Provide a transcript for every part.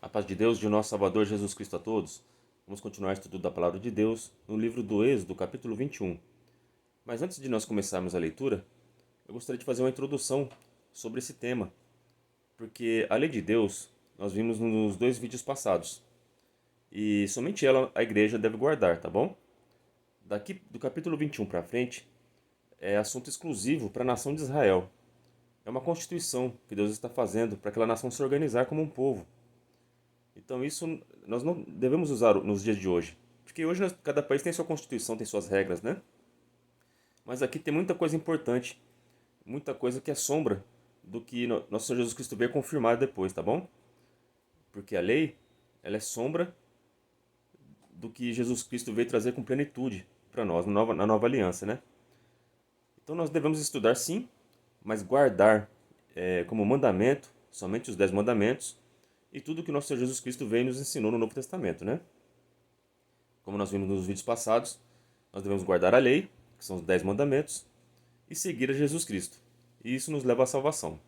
A paz de Deus, de nosso Salvador Jesus Cristo a todos. Vamos continuar o estudo da Palavra de Deus no livro do Êxodo, capítulo 21. Mas antes de nós começarmos a leitura, eu gostaria de fazer uma introdução sobre esse tema, porque a lei de Deus nós vimos nos dois vídeos passados, e somente ela a igreja deve guardar, tá bom? Daqui do capítulo 21 para frente é assunto exclusivo para a nação de Israel. É uma constituição que Deus está fazendo para aquela nação se organizar como um povo. Então isso nós não devemos usar nos dias de hoje. Porque hoje cada país tem sua constituição, tem suas regras, né? Mas aqui tem muita coisa importante, muita coisa que é sombra do que nosso Senhor Jesus Cristo veio confirmar depois, tá bom? Porque a lei, ela é sombra do que Jesus Cristo veio trazer com plenitude para nós na nova aliança, né? Então nós devemos estudar sim, mas guardar como mandamento somente os 10 mandamentos e tudo que nosso Senhor Jesus Cristo veio e nos ensinou no Novo Testamento, né? Como nós vimos nos vídeos passados, nós devemos guardar a lei, que são os 10 mandamentos, e seguir a Jesus Cristo. E isso nos leva à salvação.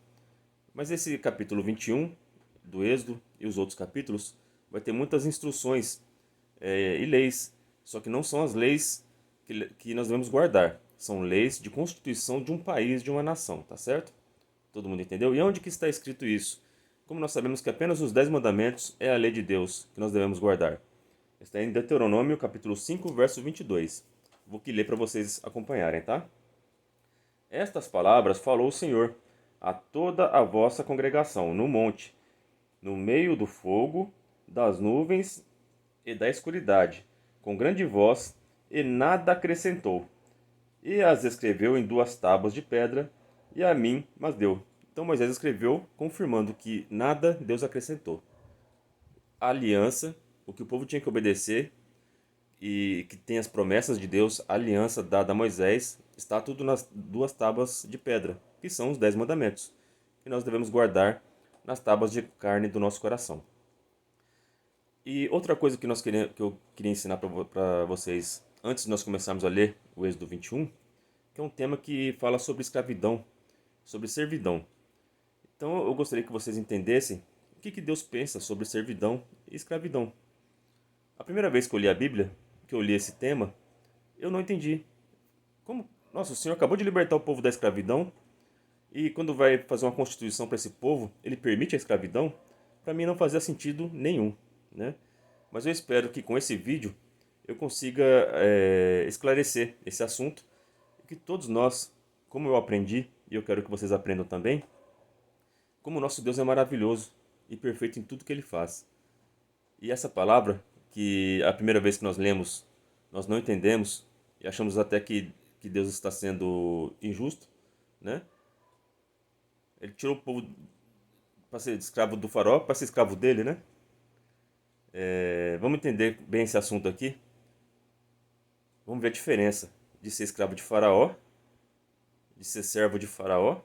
Mas esse capítulo 21 do Êxodo e os outros capítulos vai ter muitas instruções e leis, só que não são as leis que nós devemos guardar. São leis de constituição de um país, de uma nação, tá certo? Todo mundo entendeu? E onde que está escrito isso? Como nós sabemos que apenas os 10 mandamentos é a lei de Deus que nós devemos guardar. Está em Deuteronômio, capítulo 5, verso 22. Vou que ler para vocês acompanharem, tá? Estas palavras falou o Senhor a toda a vossa congregação no monte, no meio do fogo, das nuvens e da escuridade, com grande voz, e nada acrescentou. E as escreveu em 2 tábuas de pedra, e a mim mas deu. Então Moisés escreveu, confirmando que nada Deus acrescentou. A aliança, o que o povo tinha que obedecer, e que tem as promessas de Deus, a aliança dada a Moisés, está tudo nas 2 tábuas de pedra, que são os 10 mandamentos, que nós devemos guardar nas tábuas de carne do nosso coração. E outra coisa que eu queria ensinar para vocês, antes de nós começarmos a ler o Êxodo 21, que é um tema que fala sobre escravidão, sobre servidão. Então eu gostaria que vocês entendessem o que Deus pensa sobre servidão e escravidão. A primeira vez que eu li a Bíblia, que eu li esse tema, eu não entendi. Como, nossa, o Senhor acabou de libertar o povo da escravidão e quando vai fazer uma constituição para esse povo, ele permite a escravidão? Para mim não fazia sentido nenhum, né? Mas eu espero que com esse vídeo eu consiga esclarecer esse assunto e que todos nós, como eu aprendi e eu quero que vocês aprendam também, como o nosso Deus é maravilhoso e perfeito em tudo que ele faz. E essa palavra, que a primeira vez que nós lemos, nós não entendemos e achamos até que Deus está sendo injusto, né? Ele tirou o povo para ser escravo do faraó, para ser escravo dele, né? Vamos entender bem esse assunto aqui. Vamos ver a diferença de ser escravo de faraó, de ser servo de faraó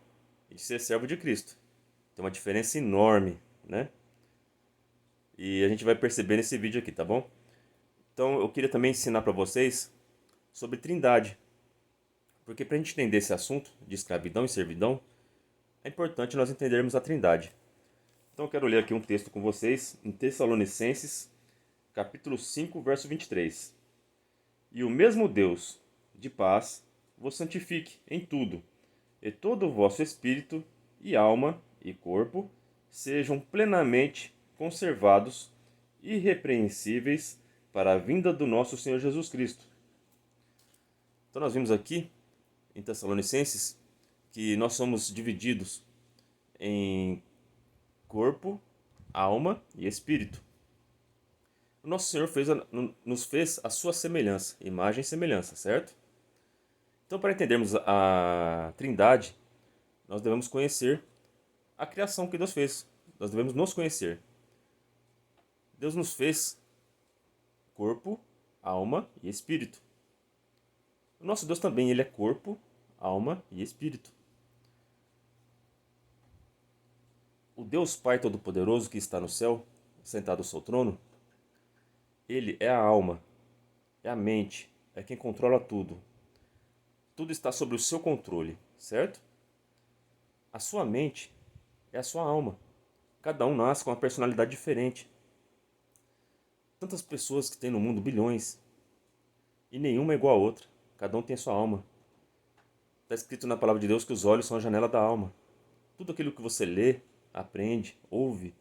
e de ser servo de Cristo. Tem uma diferença enorme, né? E a gente vai perceber nesse vídeo aqui, tá bom? Então eu queria também ensinar para vocês sobre trindade. Porque para a gente entender esse assunto de escravidão e servidão, é importante nós entendermos a trindade. Então eu quero ler aqui um texto com vocês, em Tessalonicenses, capítulo 5, verso 23. E o mesmo Deus de paz vos santifique em tudo, e todo o vosso espírito, e alma, e corpo, sejam plenamente conservados, irrepreensíveis, para a vinda do nosso Senhor Jesus Cristo. Então nós vimos aqui, em Tessalonicenses, que nós somos divididos em corpo, alma e espírito. O nosso Senhor nos fez a sua semelhança, imagem e semelhança, certo? Então, para entendermos a Trindade, nós devemos conhecer a criação que Deus fez. Nós devemos nos conhecer. Deus nos fez corpo, alma e espírito. O nosso Deus também, ele é corpo, alma e espírito. O Deus Pai Todo-Poderoso que está no céu, sentado ao seu trono, ele é a alma, é a mente, é quem controla tudo. Tudo está sob o seu controle, certo? A sua mente é a sua alma. Cada um nasce com uma personalidade diferente. Tantas pessoas que tem no mundo, bilhões, e nenhuma é igual a outra. Cada um tem a sua alma. Está escrito na palavra de Deus que os olhos são a janela da alma. Tudo aquilo que você lê, aprende, ouve,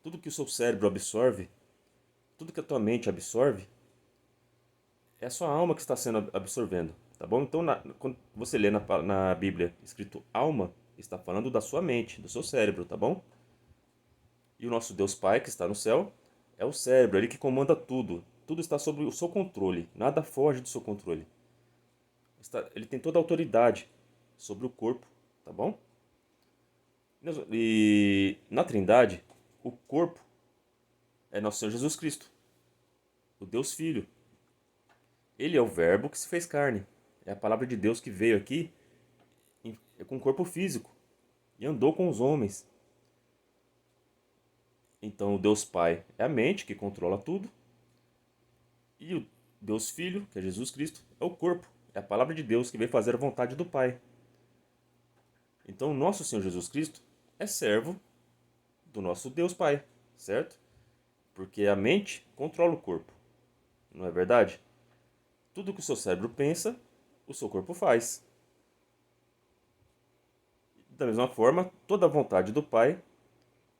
tudo que o seu cérebro absorve, tudo que a tua mente absorve, é a sua alma que está sendo absorvendo, tá bom? Então, quando você lê na Bíblia escrito alma, está falando da sua mente, do seu cérebro, tá bom? E o nosso Deus Pai, que está no céu, é o cérebro, ele que comanda tudo. Tudo está sob o seu controle, nada foge do seu controle. Ele tem toda a autoridade sobre o corpo, tá bom? E na Trindade, o corpo é nosso Senhor Jesus Cristo, o Deus Filho. Ele é o Verbo que se fez carne. É a palavra de Deus que veio aqui com um corpo físico e andou com os homens. Então o Deus Pai é a mente que controla tudo. E o Deus Filho, que é Jesus Cristo, é o corpo. É a palavra de Deus que veio fazer a vontade do Pai. Então o nosso Senhor Jesus Cristo é servo do nosso Deus Pai, certo? Porque a mente controla o corpo, não é verdade? Tudo que o seu cérebro pensa, o seu corpo faz. Da mesma forma, toda a vontade do Pai,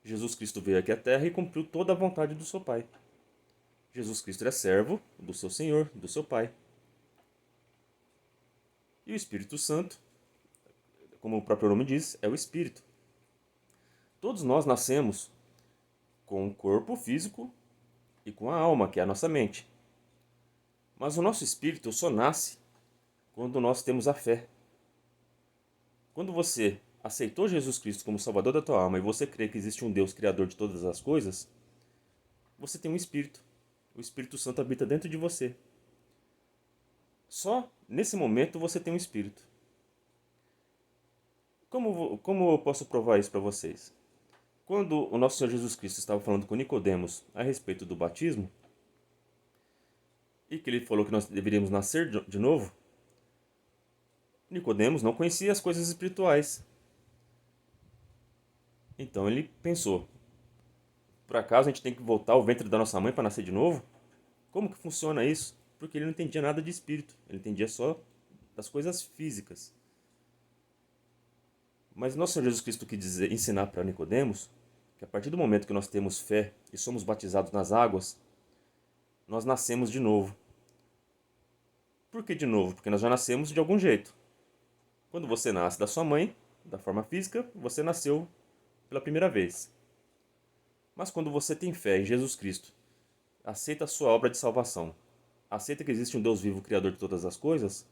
Jesus Cristo veio aqui à Terra e cumpriu toda a vontade do seu Pai. Jesus Cristo é servo do seu Senhor, do seu Pai. E o Espírito Santo, como o próprio nome diz, é o Espírito. Todos nós nascemos com o corpo físico e com a alma, que é a nossa mente. Mas o nosso espírito só nasce quando nós temos a fé. Quando você aceitou Jesus Cristo como Salvador da tua alma e você crê que existe um Deus Criador de todas as coisas, você tem um espírito. O Espírito Santo habita dentro de você. Só nesse momento você tem um espírito. Como eu posso provar isso para vocês? Quando o nosso Senhor Jesus Cristo estava falando com Nicodemos a respeito do batismo, e que ele falou que nós deveríamos nascer de novo, Nicodemos não conhecia as coisas espirituais. Então ele pensou: por acaso a gente tem que voltar ao ventre da nossa mãe para nascer de novo? Como que funciona isso? Porque ele não entendia nada de espírito, ele entendia só das coisas físicas. Mas nosso Senhor Jesus Cristo quis ensinar para Nicodemos que a partir do momento que nós temos fé e somos batizados nas águas, nós nascemos de novo. Por que de novo? Porque nós já nascemos de algum jeito. Quando você nasce da sua mãe, da forma física, você nasceu pela primeira vez. Mas quando você tem fé em Jesus Cristo, aceita a sua obra de salvação, aceita que existe um Deus vivo, Criador de todas as coisas,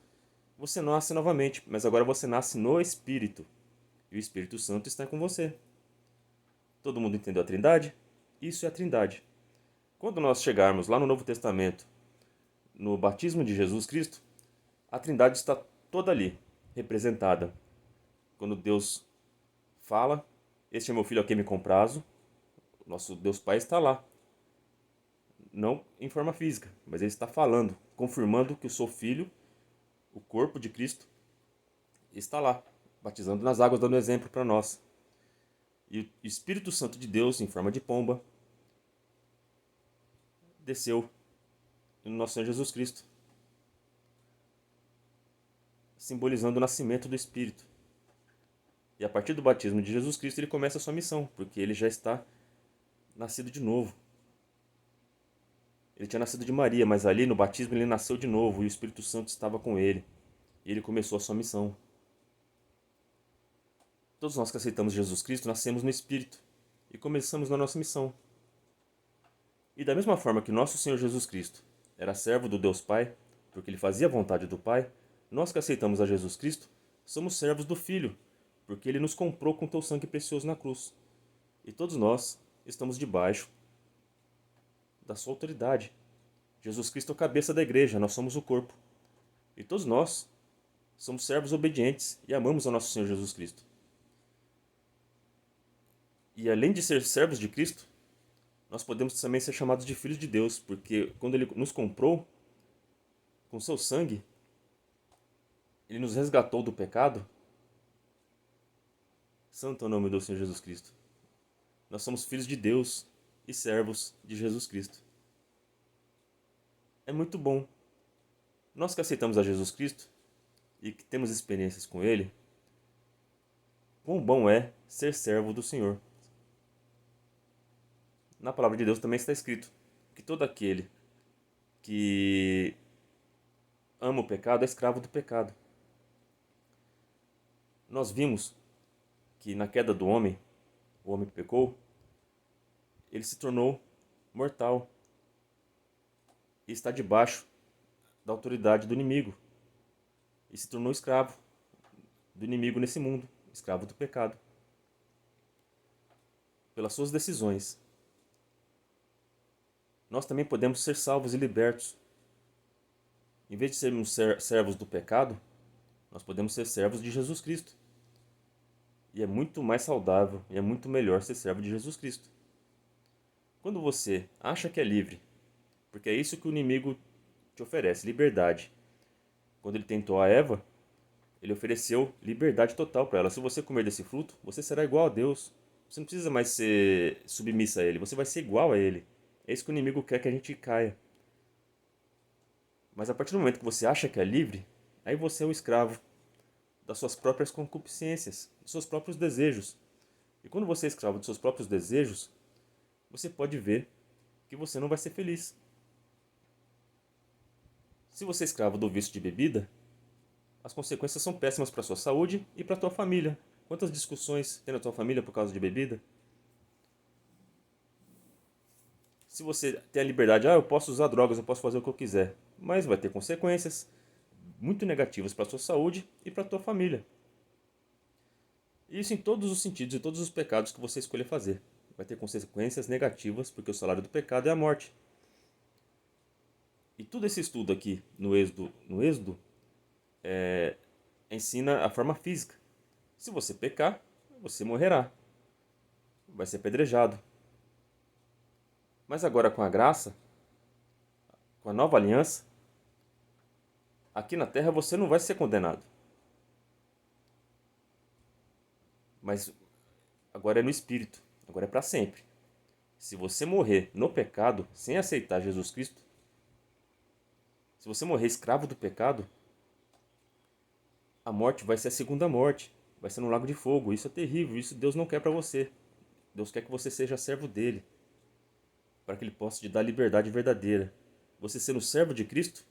você nasce novamente, mas agora você nasce no Espírito. E o Espírito Santo está com você. Todo mundo entendeu a Trindade? Isso é a Trindade. Quando nós chegarmos lá no Novo Testamento, no batismo de Jesus Cristo, a Trindade está toda ali, representada. Quando Deus fala: este é meu filho a quem me comprazo, nosso Deus Pai está lá. Não em forma física, mas ele está falando, confirmando que eu sou filho, o corpo de Cristo está lá, batizando nas águas, dando exemplo para nós. E o Espírito Santo de Deus, em forma de pomba, desceu no nosso Senhor Jesus Cristo, simbolizando o nascimento do Espírito. E a partir do batismo de Jesus Cristo, ele começa a sua missão, porque ele já está nascido de novo. Ele tinha nascido de Maria, mas ali no batismo ele nasceu de novo e o Espírito Santo estava com ele. E ele começou a sua missão. Todos nós que aceitamos Jesus Cristo nascemos no Espírito e começamos na nossa missão. E da mesma forma que nosso Senhor Jesus Cristo era servo do Deus Pai, porque ele fazia a vontade do Pai, nós que aceitamos a Jesus Cristo somos servos do Filho, porque ele nos comprou com teu sangue precioso na cruz. E todos nós estamos debaixo da sua autoridade. Jesus Cristo é a cabeça da igreja, nós somos o corpo. E todos nós somos servos obedientes e amamos ao nosso Senhor Jesus Cristo. E além de ser servos de Cristo, nós podemos também ser chamados de filhos de Deus, porque quando ele nos comprou com seu sangue, ele nos resgatou do pecado. Santo é o nome do Senhor Jesus Cristo. Nós somos filhos de Deus e servos de Jesus Cristo. é muito bom. Nós que aceitamos a Jesus Cristo e que temos experiências com Ele, quão bom é ser servo do Senhor. Na palavra de Deus também está escrito que todo aquele que ama o pecado é escravo do pecado. Nós vimos que na queda do homem, o homem que pecou, ele se tornou mortal e está debaixo da autoridade do inimigo e se tornou escravo do inimigo nesse mundo, escravo do pecado, pelas suas decisões. Nós também podemos ser salvos e libertos. Em vez de sermos servos do pecado, nós podemos ser servos de Jesus Cristo. E é muito mais saudável e é muito melhor ser servo de Jesus Cristo. Quando você acha que é livre, porque é isso que o inimigo te oferece, liberdade. Quando ele tentou a Eva, ele ofereceu liberdade total para ela. Se você comer desse fruto, você será igual a Deus. Você não precisa mais ser submissa a ele, você vai ser igual a ele. É isso que o inimigo quer que a gente caia. Mas a partir do momento que você acha que é livre, aí você é o escravo das suas próprias concupiscências, dos seus próprios desejos. E quando você é escravo dos seus próprios desejos, você pode ver que você não vai ser feliz. Se você é escravo do vício de bebida, as consequências são péssimas para a sua saúde e para a tua família. Quantas discussões tem na tua família por causa de bebida? Se você tem a liberdade, eu posso usar drogas, eu posso fazer o que eu quiser, mas vai ter consequências muito negativas para a sua saúde e para a tua família. Isso em todos os sentidos e todos os pecados que você escolher fazer. Vai ter consequências negativas, porque o salário do pecado é a morte. E todo esse estudo aqui no Êxodo ensina a forma física. Se você pecar, você morrerá. Vai ser apedrejado. Mas agora com a graça, com a nova aliança, aqui na terra você não vai ser condenado. Mas agora é no Espírito, agora é para sempre. Se você morrer no pecado, sem aceitar Jesus Cristo, se você morrer escravo do pecado, a morte vai ser a segunda morte, vai ser no lago de fogo. Isso é terrível, isso Deus não quer para você. Deus quer que você seja servo dele, para que ele possa te dar a liberdade verdadeira. Você sendo servo de Cristo,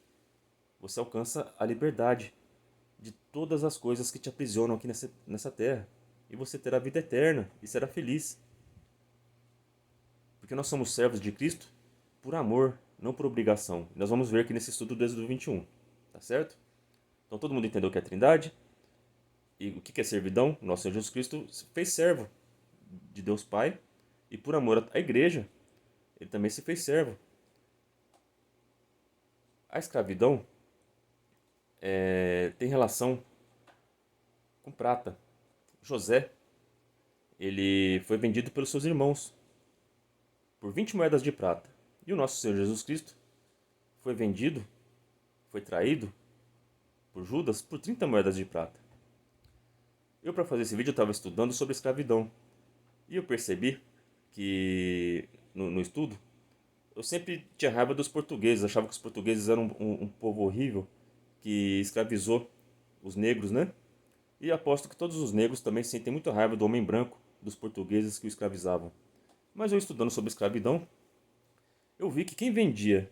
você alcança a liberdade de todas as coisas que te aprisionam aqui nessa terra. E você terá vida eterna e será feliz. Porque nós somos servos de Cristo por amor, não por obrigação. Nós vamos ver aqui nesse estudo do Êxodo 21, tá certo? Então todo mundo entendeu o que é a Trindade e o que é servidão. Nosso Senhor Jesus Cristo se fez servo de Deus Pai e por amor à igreja, ele também se fez servo. A escravidão tem relação com prata. José, ele foi vendido pelos seus irmãos por 20 moedas de prata. E o nosso Senhor Jesus Cristo foi vendido, foi traído por Judas por 30 moedas de prata. Eu, para fazer esse vídeo, estava estudando sobre escravidão. E eu percebi que, no estudo, eu sempre tinha raiva dos portugueses. Achava que os portugueses eram um povo horrível que escravizou os negros, né? E aposto que todos os negros também sentem muita raiva do homem branco, dos portugueses que o escravizavam. Mas eu estudando sobre escravidão, eu vi que quem vendia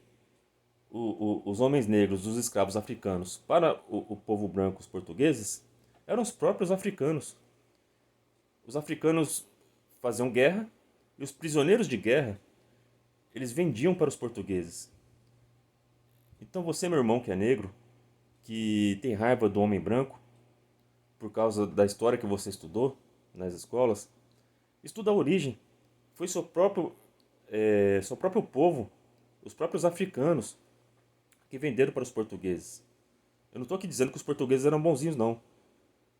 os homens negros, os escravos africanos, para o povo branco, os portugueses, eram os próprios africanos. Os africanos faziam guerra e os prisioneiros de guerra, eles vendiam para os portugueses. Então você, meu irmão que é negro, que tem raiva do homem branco, por causa da história que você estudou nas escolas, estuda a origem. Foi seu próprio povo, os próprios africanos, que venderam para os portugueses. Eu não estou aqui dizendo que os portugueses eram bonzinhos, não.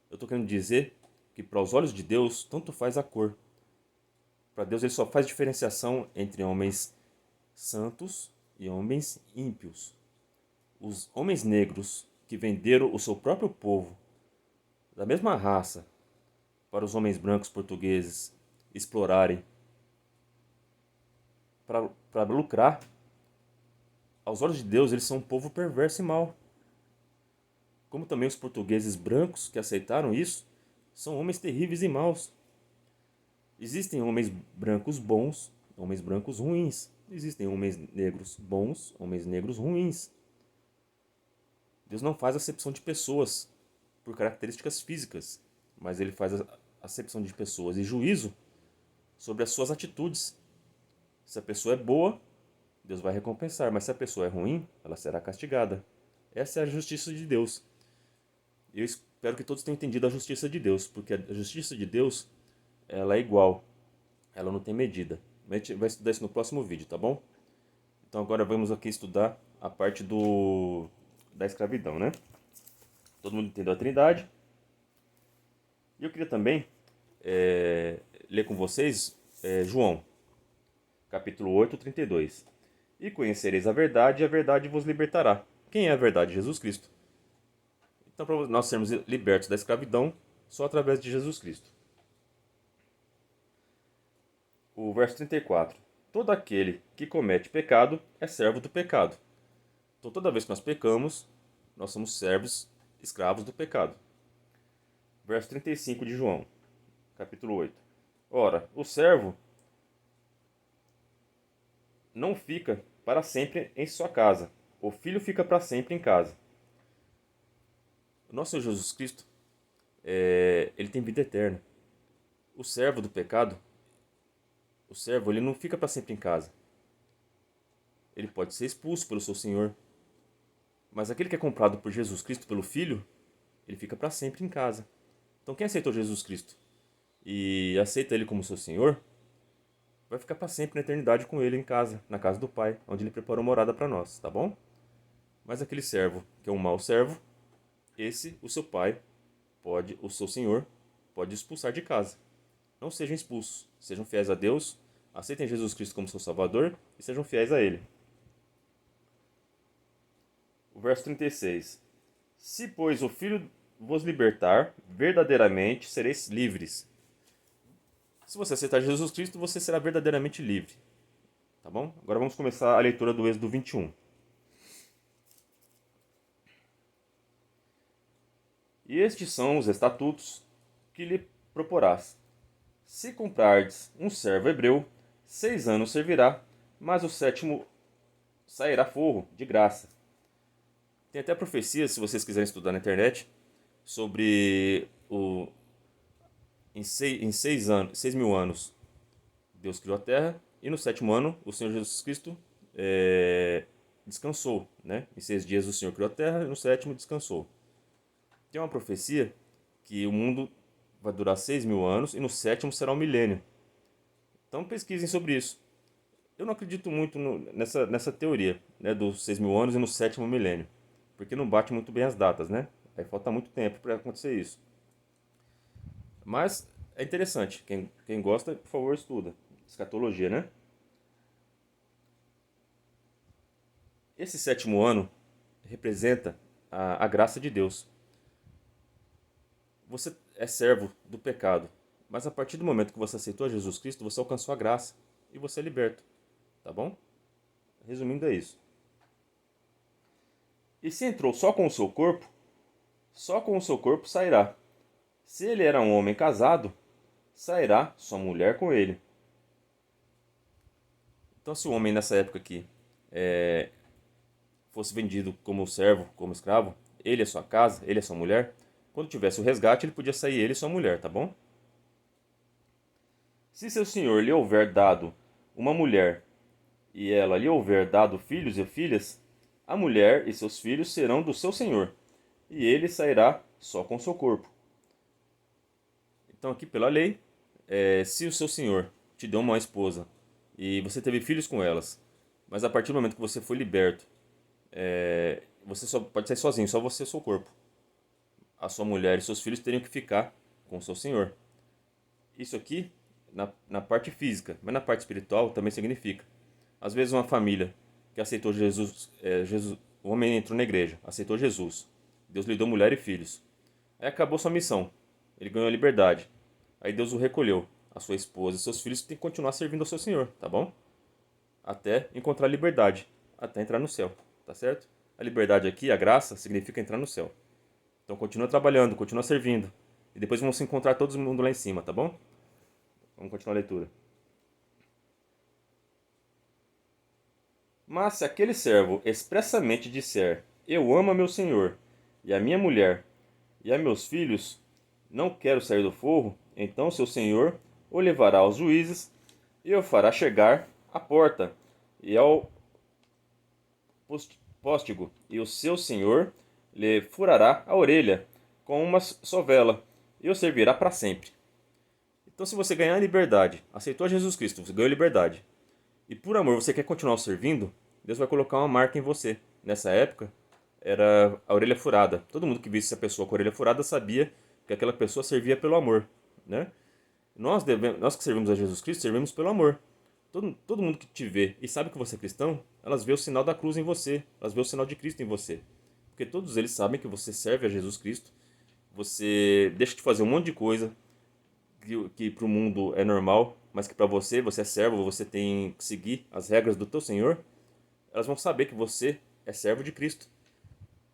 Eu estou querendo dizer que para os olhos de Deus, tanto faz a cor. Para Deus ele só faz diferenciação entre homens santos e homens ímpios. Os homens negros que venderam o seu próprio povo, da mesma raça, para os homens brancos portugueses explorarem para lucrar, aos olhos de Deus, eles são um povo perverso e mau. Como também os portugueses brancos que aceitaram isso, são homens terríveis e maus. Existem homens brancos bons, homens brancos ruins. Existem homens negros bons, homens negros ruins. Deus não faz acepção de pessoas por características físicas, mas ele faz a acepção de pessoas e juízo sobre as suas atitudes. Se a pessoa é boa, Deus vai recompensar, mas se a pessoa é ruim, ela será castigada. Essa é a justiça de Deus. Eu espero que todos tenham entendido a justiça de Deus, porque a justiça de Deus, ela é igual, ela não tem medida. A gente vai estudar isso no próximo vídeo, tá bom? Então agora vamos aqui estudar a parte da escravidão, né? Todo mundo entendeu a Trindade. E eu queria também ler com vocês João, capítulo 8, 32. E conhecereis a verdade, e a verdade vos libertará. Quem é a verdade? Jesus Cristo. Então, para nós sermos libertos da escravidão, só através de Jesus Cristo. O verso 34. Todo aquele que comete pecado é servo do pecado. Então, toda vez que nós pecamos, nós somos servos, escravos do pecado. Verso 35 de João, capítulo 8. Ora, o servo não fica para sempre em sua casa. O filho fica para sempre em casa. O nosso Senhor Jesus Cristo, ele tem vida eterna. O servo do pecado, o servo, ele não fica para sempre em casa. Ele pode ser expulso pelo seu Senhor. Mas aquele que é comprado por Jesus Cristo, pelo Filho, ele fica para sempre em casa. Então quem aceitou Jesus Cristo e aceita ele como seu Senhor, vai ficar para sempre na eternidade com ele em casa, na casa do Pai, onde ele preparou morada para nós, tá bom? Mas aquele servo, que é um mau servo, esse, o seu pai, o seu senhor, pode expulsar de casa. Não sejam expulsos, sejam fiéis a Deus, aceitem Jesus Cristo como seu Salvador e sejam fiéis a Ele. O verso 36. Se, pois, o Filho vos libertar, verdadeiramente sereis livres. Se você aceitar Jesus Cristo, você será verdadeiramente livre. Tá bom? Agora vamos começar a leitura do Êxodo 21. E estes são os estatutos que lhe proporás. Se comprardes um servo hebreu, 6 anos servirá, mas o 7º sairá forro, de graça. Tem até profecias, se vocês quiserem estudar na internet, sobre em 6.000 anos, Deus criou a terra, e no 7º ano, o Senhor Jesus Cristo descansou. Né? Em 6 dias o Senhor criou a terra, e no 7º descansou. Tem uma profecia que o mundo vai durar 6.000 anos e no 7º será um milênio. Então pesquisem sobre isso. Eu não acredito muito nessa teoria, né, dos 6.000 anos e no 7º milênio, porque não bate muito bem as datas, né? Aí falta muito tempo para acontecer isso. Mas é interessante. Quem gosta, por favor, estuda. Escatologia, né? Esse 7º ano representa a graça de Deus. Você é servo do pecado, mas a partir do momento que você aceitou Jesus Cristo, você alcançou a graça e você é liberto, tá bom? Resumindo, é isso. E se entrou só com o seu corpo, só com o seu corpo sairá. Se ele era um homem casado, sairá sua mulher com ele. Então, se o homem nessa época aqui fosse vendido como servo, como escravo, ele é sua casa, ele é sua mulher, quando tivesse o resgate, ele podia sair ele e sua mulher, tá bom? Se seu senhor lhe houver dado uma mulher e ela lhe houver dado filhos e filhas, a mulher e seus filhos serão do seu senhor, e ele sairá só com seu corpo. Então aqui pela lei, se o seu senhor te deu uma esposa e você teve filhos com elas, mas a partir do momento que você foi liberto, você só pode sair sozinho, só você e seu corpo. A sua mulher e seus filhos teriam que ficar com o seu senhor. Isso aqui na parte física, mas na parte espiritual também significa. Às vezes uma família que aceitou Jesus, o homem entrou na igreja, aceitou Jesus, Deus lhe deu mulher e filhos. Aí acabou sua missão, ele ganhou a liberdade. Aí Deus o recolheu, a sua esposa e seus filhos têm que continuar servindo ao seu Senhor, tá bom? Até encontrar liberdade. até entrar no céu, tá certo? A liberdade aqui, a graça, significa entrar no céu. Então continua trabalhando, continua servindo. E depois vão se encontrar todo mundo lá em cima, tá bom? Vamos continuar a leitura. Mas se aquele servo expressamente disser: Eu amo a meu senhor, e a minha mulher, e a meus filhos, não quero sair do forro, então seu senhor o levará aos juízes e o fará chegar à porta e ao póstigo, e o seu senhor lhe furará a orelha com uma sovela e o servirá para sempre. Então, se você ganhar a liberdade, aceitou a Jesus Cristo, você ganhou a liberdade, e por amor você quer continuar servindo, Deus vai colocar uma marca em você. Nessa época, era a orelha furada. Todo mundo que visse essa pessoa com a orelha furada sabia que aquela pessoa servia pelo amor, né? Nós que servimos a Jesus Cristo, servimos pelo amor. Todo mundo que te vê e sabe que você é cristão, elas vê o sinal da cruz em você, elas vê o sinal de Cristo em você. Porque todos eles sabem que você serve a Jesus Cristo, você deixa de fazer um monte de coisa que para o mundo é normal, mas que para você, você é servo, você tem que seguir as regras do teu Senhor, elas vão saber que você é servo de Cristo,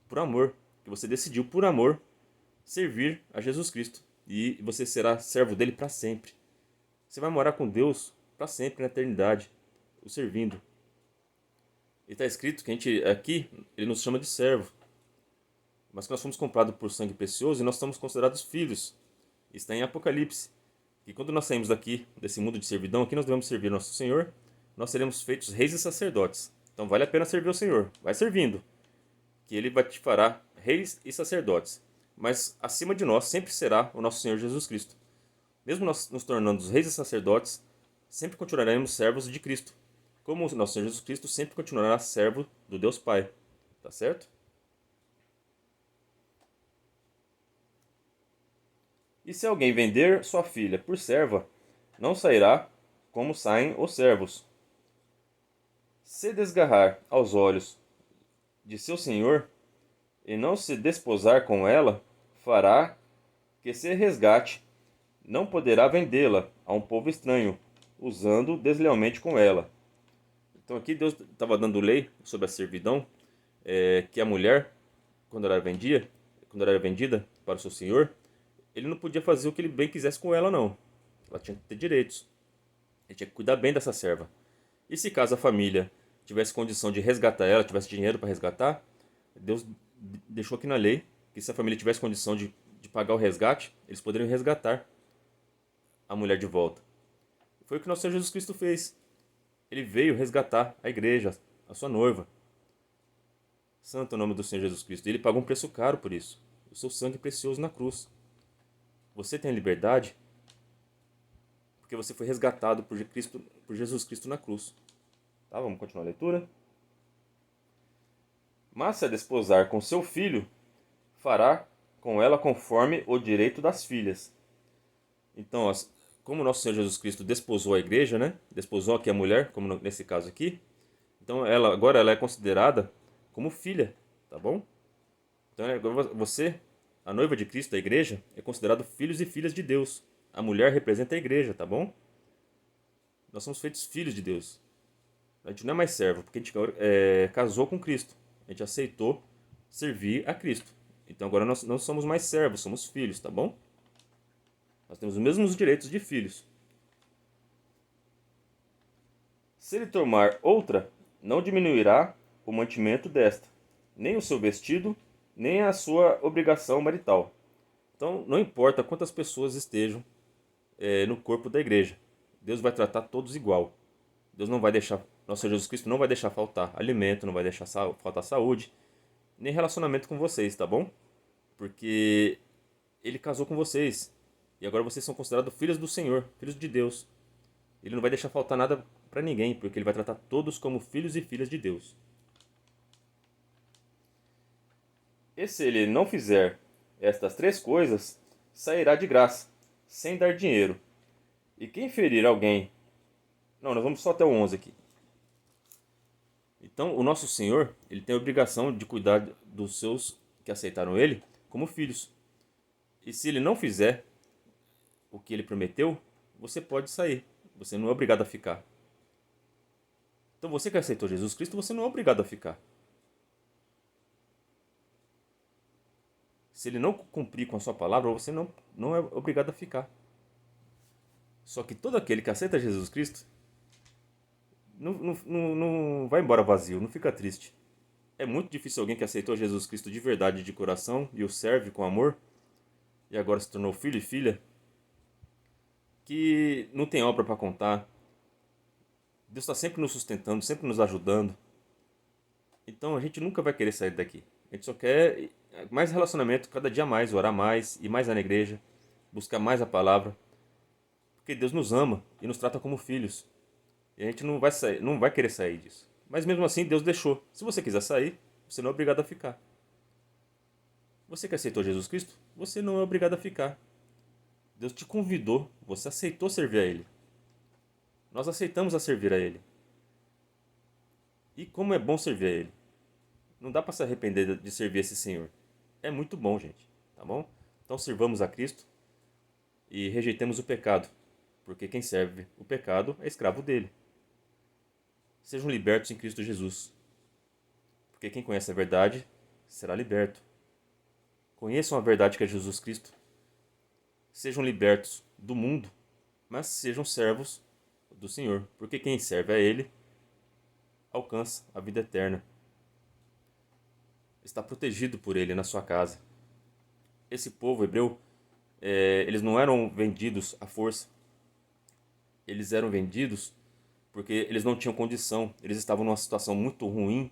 por amor, que você decidiu por amor servir a Jesus Cristo e você será servo dele para sempre. Você vai morar com Deus para sempre na eternidade, o servindo. E está escrito que a gente aqui ele nos chama de servo, mas que nós fomos comprados por sangue precioso e nós estamos considerados filhos. Está em Apocalipse. E quando nós saímos daqui, desse mundo de servidão, aqui nós devemos servir nosso Senhor, nós seremos feitos reis e sacerdotes. Então vale a pena servir o Senhor. Vai servindo, que Ele vai te fará reis e sacerdotes. Mas acima de nós sempre será o nosso Senhor Jesus Cristo. Mesmo nós nos tornando os reis e sacerdotes, sempre continuaremos servos de Cristo. Como o nosso Senhor Jesus Cristo sempre continuará servo do Deus Pai. Tá certo? E se alguém vender sua filha por serva, não sairá como saem os servos. Se desgarrar aos olhos de seu senhor e não se desposar com ela, fará que se resgate. Não poderá vendê-la a um povo estranho, usando deslealmente com ela. Então aqui Deus estava dando lei sobre a servidão, que a mulher, quando ela era vendida para o seu senhor, ele não podia fazer o que ele bem quisesse com ela, não. Ela tinha que ter direitos. Ele tinha que cuidar bem dessa serva. E se caso a família tivesse condição de resgatar ela, tivesse dinheiro para resgatar, Deus deixou aqui na lei que se a família tivesse condição de pagar o resgate, eles poderiam resgatar a mulher de volta. Foi o que nosso Senhor Jesus Cristo fez. Ele veio resgatar a igreja, a sua noiva. Santo é o nome do Senhor Jesus Cristo. E ele pagou um preço caro por isso. O seu sangue precioso na cruz. Você tem a liberdade porque você foi resgatado por Jesus Cristo na cruz. Tá, vamos continuar a leitura. Mas se a desposar com seu filho, fará com ela conforme o direito das filhas. Então, como nosso Senhor Jesus Cristo desposou a igreja, né? Desposou aqui a mulher, como nesse caso aqui. Então, agora ela é considerada como filha, tá bom? Então, agora você, a noiva de Cristo, a igreja, é considerado filhos e filhas de Deus. A mulher representa a igreja, tá bom? Nós somos feitos filhos de Deus. A gente não é mais servo, porque a gente casou com Cristo. A gente aceitou servir a Cristo. Então agora nós não somos mais servos, somos filhos, tá bom? Nós temos os mesmos direitos de filhos. Se ele tomar outra, não diminuirá o mantimento desta, nem o seu vestido, nem a sua obrigação marital. Então não importa quantas pessoas estejam no corpo da igreja, Deus vai tratar todos igual. Deus não vai deixar, nosso Senhor Jesus Cristo não vai deixar faltar alimento, não vai deixar faltar saúde, nem relacionamento com vocês, tá bom? Porque ele casou com vocês. E agora vocês são considerados filhos do Senhor, filhos de Deus. Ele não vai deixar faltar nada para ninguém, porque ele vai tratar todos como filhos e filhas de Deus. E se ele não fizer estas três coisas, sairá de graça, sem dar dinheiro. E quem ferir alguém... Não, nós vamos só até o 11 aqui. Então, o nosso Senhor, ele tem a obrigação de cuidar dos seus que aceitaram ele como filhos. E se ele não fizer o que ele prometeu, você pode sair. Você não é obrigado a ficar. Então você que aceitou Jesus Cristo, você não é obrigado a ficar. Se ele não cumprir com a sua palavra, você não é obrigado a ficar. Só que todo aquele que aceita Jesus Cristo não vai embora vazio, não fica triste. É muito difícil alguém que aceitou Jesus Cristo de verdade, de coração, e o serve com amor, e agora se tornou filho e filha, que não tem obra para contar. Deus está sempre nos sustentando, sempre nos ajudando. Então a gente nunca vai querer sair daqui. A gente só quer mais relacionamento, cada dia mais, orar mais, ir mais na igreja, buscar mais a palavra. Porque Deus nos ama e nos trata como filhos. E a gente não vai sair, não vai querer sair disso. Mas mesmo assim, Deus deixou. Se você quiser sair, você não é obrigado a ficar. Você que aceitou Jesus Cristo, você não é obrigado a ficar. Deus te convidou, você aceitou servir a Ele. Nós aceitamos a servir a Ele. E como é bom servir a Ele. Não dá para se arrepender de servir esse Senhor. É muito bom, gente. Tá bom? Então sirvamos a Cristo e rejeitemos o pecado. Porque quem serve o pecado é escravo dele. Sejam libertos em Cristo Jesus. Porque quem conhece a verdade será liberto. Conheçam a verdade que é Jesus Cristo. Sejam libertos do mundo, mas sejam servos do Senhor. Porque quem serve a Ele alcança a vida eterna. Está protegido por Ele na sua casa. Esse povo hebreu, eles não eram vendidos à força. Eles eram vendidos porque eles não tinham condição. Eles estavam numa situação muito ruim